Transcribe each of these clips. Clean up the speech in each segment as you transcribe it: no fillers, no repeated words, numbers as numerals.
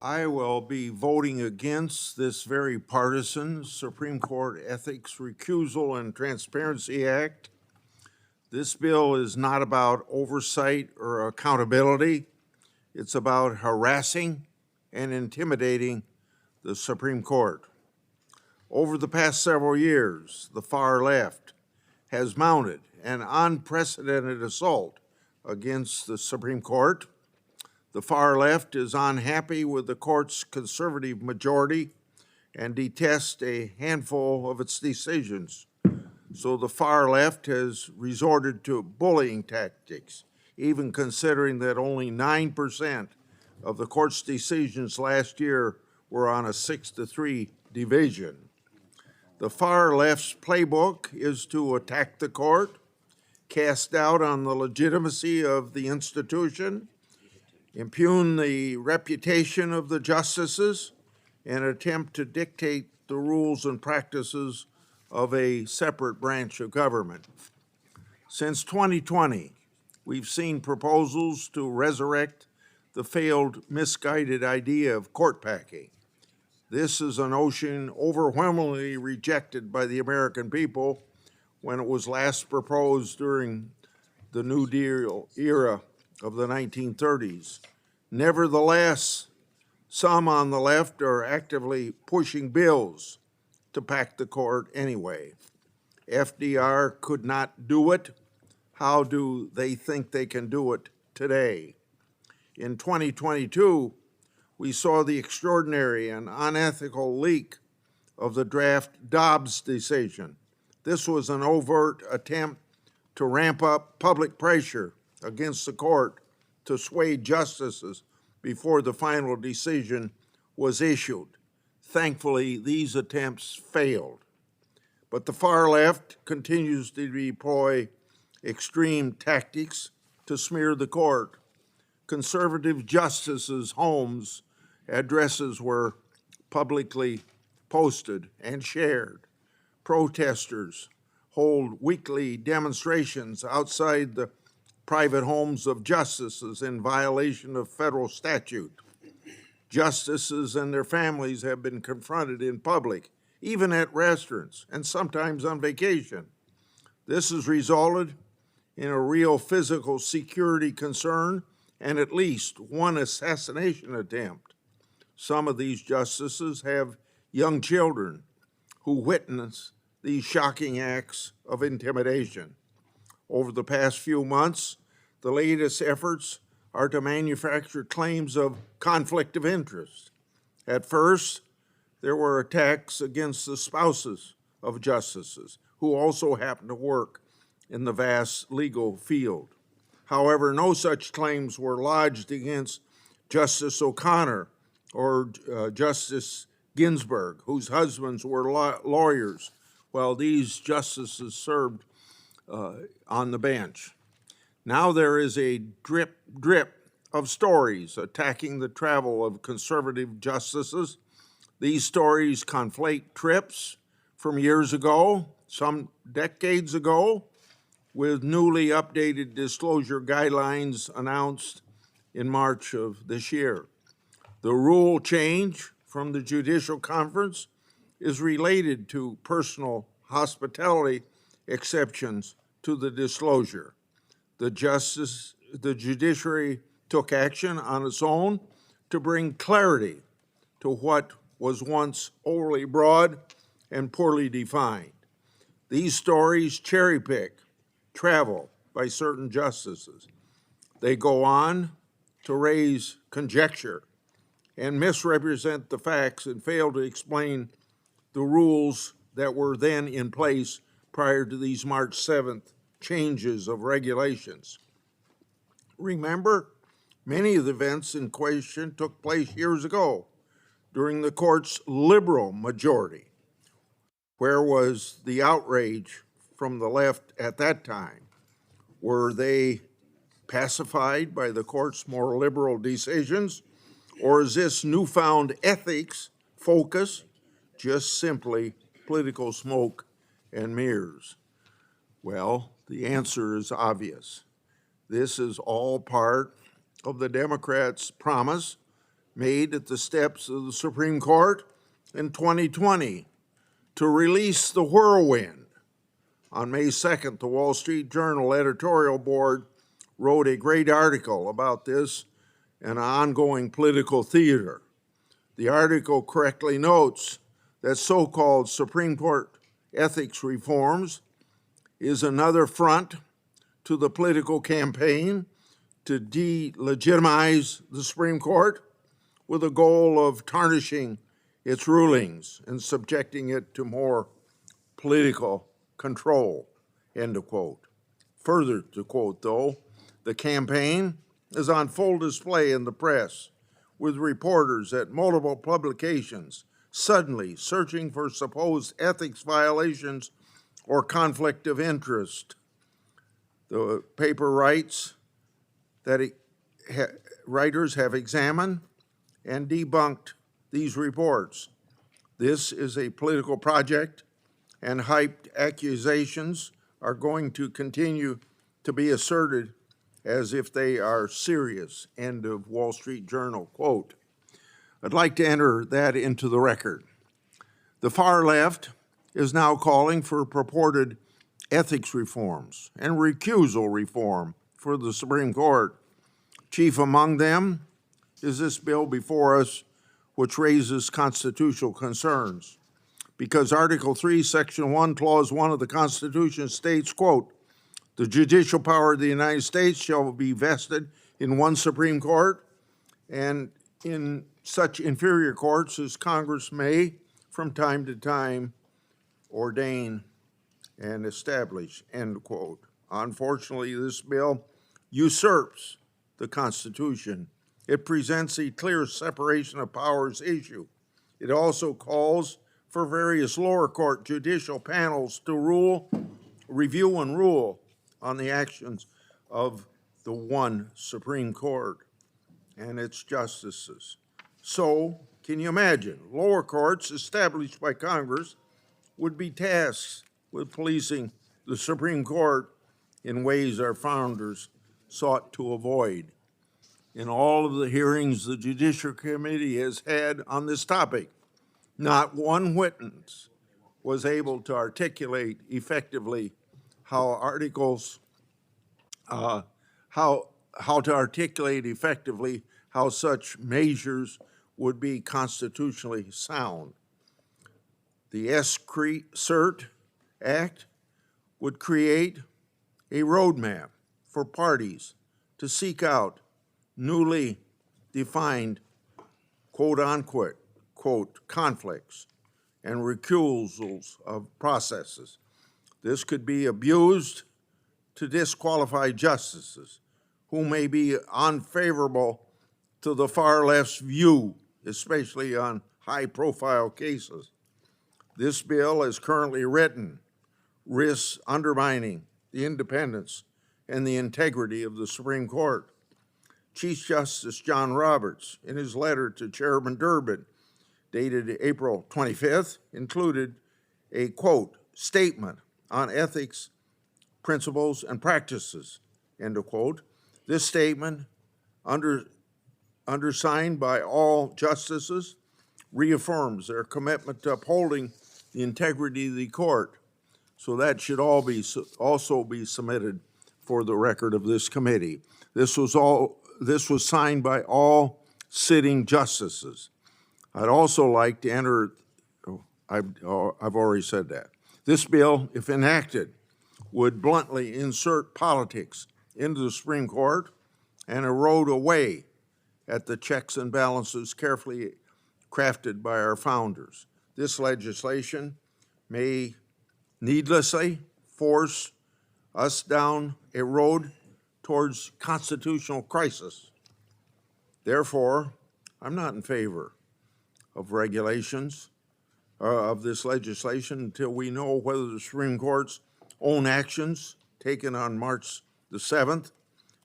I will be voting against this very partisan Supreme Court Ethics Recusal and Transparency Act. This bill is not about oversight or accountability. It's about harassing and intimidating the Supreme Court. Over the past several years, the far left has mounted an unprecedented assault against the Supreme Court. The far left is unhappy with the court's conservative majority and detests a handful of its decisions. So the far left has resorted to bullying tactics, even considering that only 9% of the court's decisions last year were on a 6-3 division. The far left's playbook is to attack the court, cast doubt on the legitimacy of the institution, impugn the reputation of the justices, and attempt to dictate the rules and practices of a separate branch of government. Since 2020, we've seen proposals to resurrect the failed, misguided idea of court packing. This is a notion overwhelmingly rejected by the American people when it was last proposed during the New Deal era of the 1930s. Nevertheless, some on the left are actively pushing bills to pack the court anyway. FDR could not do it. How do they think they can do it today? In 2022, we saw the extraordinary and unethical leak of the draft Dobbs decision. This was an overt attempt to ramp up public pressure against the court to sway justices before the final decision was issued. Thankfully, these attempts failed. But the far left continues to deploy extreme tactics to smear the court. Conservative justices' homes addresses were publicly posted and shared. Protesters hold weekly demonstrations outside the private homes of justices in violation of federal statute. Justices and their families have been confronted in public, even at restaurants, and sometimes on vacation. This has resulted in a real physical security concern and at least one assassination attempt. Some of these justices have young children who witness these shocking acts of intimidation. Over the past few months, the latest efforts are to manufacture claims of conflict of interest. At first, there were attacks against the spouses of justices who also happen to work in the vast legal field. However, no such claims were lodged against Justice O'Connor or Justice Ginsburg, whose husbands were lawyers while these justices served on the bench. Now there is a drip of stories attacking the travel of conservative justices. These stories conflate trips from years ago, some decades ago, with newly updated disclosure guidelines announced in March of this year. The rule change from the Judicial Conference is related to personal hospitality exceptions to the disclosure. The judiciary took action on its own to bring clarity to what was once overly broad and poorly defined. These stories cherry-pick travel by certain justices. They go on to raise conjecture and misrepresent the facts and fail to explain the rules that were then in place prior to these March 7th changes of regulations. Remember, many of the events in question took place years ago during the court's liberal majority. Where was the outrage from the left at that time? Were they pacified by the court's more liberal decisions? Or is this newfound ethics focus just simply political smoke and mirrors? Well, the answer is obvious. This is all part of the Democrats' promise made at the steps of the Supreme Court in 2020 to release the whirlwind. On May 2nd, the Wall Street Journal editorial board wrote a great article about this and ongoing political theater. The article correctly notes that so-called Supreme Court ethics reforms is another front to the political campaign to delegitimize the Supreme Court with a goal of tarnishing its rulings and subjecting it to more political control, end of quote. Further to quote, though, the campaign is on full display in the press, with reporters at multiple publications suddenly searching for supposed ethics violations or conflict of interest. The paper writes that writers have examined and debunked these reports. This is a political project, and hyped accusations are going to continue to be asserted as if they are serious, end of Wall Street Journal quote. I'd like to enter that into the record. The far left is now calling for purported ethics reforms and recusal reform for the Supreme Court. Chief among them is this bill before us, which raises constitutional concerns, because Article 3, Section 1, Clause 1 of the Constitution states, quote, "The judicial power of the United States shall be vested in one Supreme Court and in such inferior courts as Congress may, from time to time, ordain and establish," end quote. Unfortunately, this bill usurps the Constitution. It presents a clear separation of powers issue. It also calls for various lower court judicial panels to review and rule on the actions of the one Supreme Court and its justices. So, can you imagine? Lower courts established by Congress would be tasked with policing the Supreme Court in ways our founders sought to avoid. In all of the hearings the Judicial Committee has had on this topic, not one witness was able to articulate effectively how such measures would be constitutionally sound. The SCOTUS Act would create a roadmap for parties to seek out newly defined quote-unquote conflicts and recusals of processes. This could be abused to disqualify justices who may be unfavorable to the far left's view, especially on high-profile cases. This bill, as currently written, risks undermining the independence and the integrity of the Supreme Court. Chief Justice John Roberts, in his letter to Chairman Durbin, dated April 25th, included a, quote, "statement on ethics, principles, and practices," end of quote. This statement, undersigned by all justices, reaffirms their commitment to upholding the integrity of the court. So that should also be submitted for the record of this committee. This was signed by all sitting justices. I'd also like to enter, I've already said that. This bill, if enacted, would bluntly insert politics into the Supreme Court and erode away at the checks and balances carefully crafted by our founders. This legislation may needlessly force us down a road towards constitutional crisis. Therefore, I'm not in favor of regulations of this legislation until we know whether the Supreme Court's own actions taken on March the 7th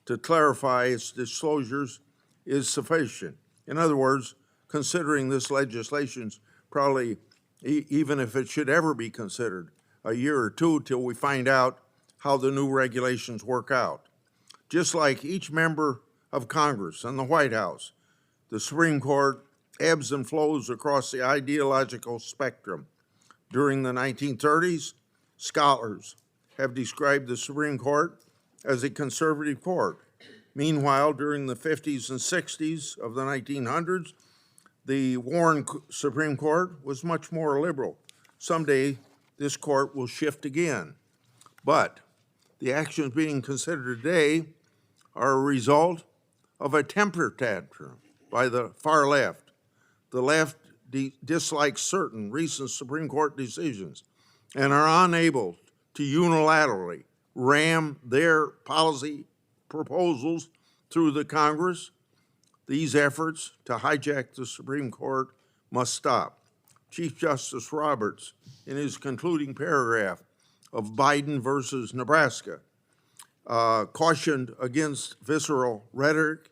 to clarify its disclosures is sufficient. In other words, considering this legislation's probably, even if it should ever be considered, a year or two till we find out how the new regulations work out. Just like each member of Congress and the White House, The Supreme Court ebbs and flows across the ideological spectrum. During the 1930s, scholars have described the Supreme Court as a conservative court. Meanwhile, during the 50s and 60s of the 1900s, the Warren Supreme Court was much more liberal. Someday, this court will shift again. But the actions being considered today are a result of a temper tantrum by the far left. The left dislikes certain recent Supreme Court decisions and are unable to unilaterally ram their policy proposals through the Congress. These efforts to hijack the Supreme Court must stop. Chief Justice Roberts, in his concluding paragraph of Biden versus Nebraska, cautioned against visceral rhetoric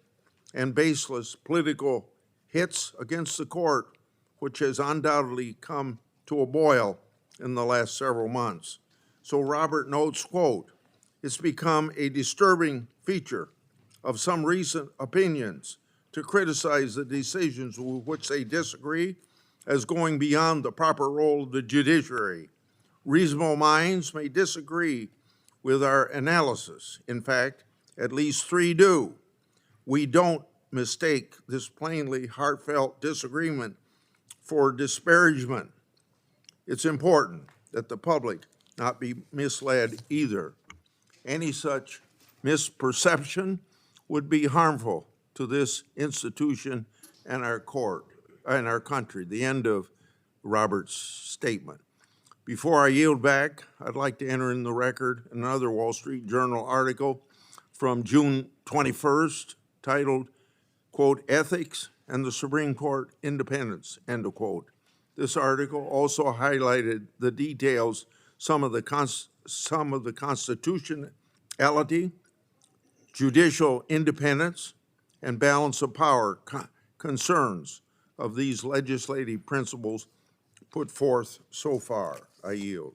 and baseless political hits against the court, which has undoubtedly come to a boil in the last several months. So Robert notes, quote, "It's become a disturbing feature of some recent opinions to criticize the decisions with which they disagree as going beyond the proper role of the judiciary. Reasonable minds may disagree with our analysis. In fact, at least three do. We don't mistake this plainly heartfelt disagreement for disparagement. It's important that the public not be misled either. Any such misperception would be harmful to this institution and our court and our country." The end of Robert's statement. Before I yield back, I'd like to enter in the record another Wall Street Journal article from June 21st titled, quote, "Ethics and the Supreme Court Independence," end of quote. This article also highlighted the details, some of the constitutionality, judicial independence, and balance of power concerns of these legislative principles put forth so far. I yield.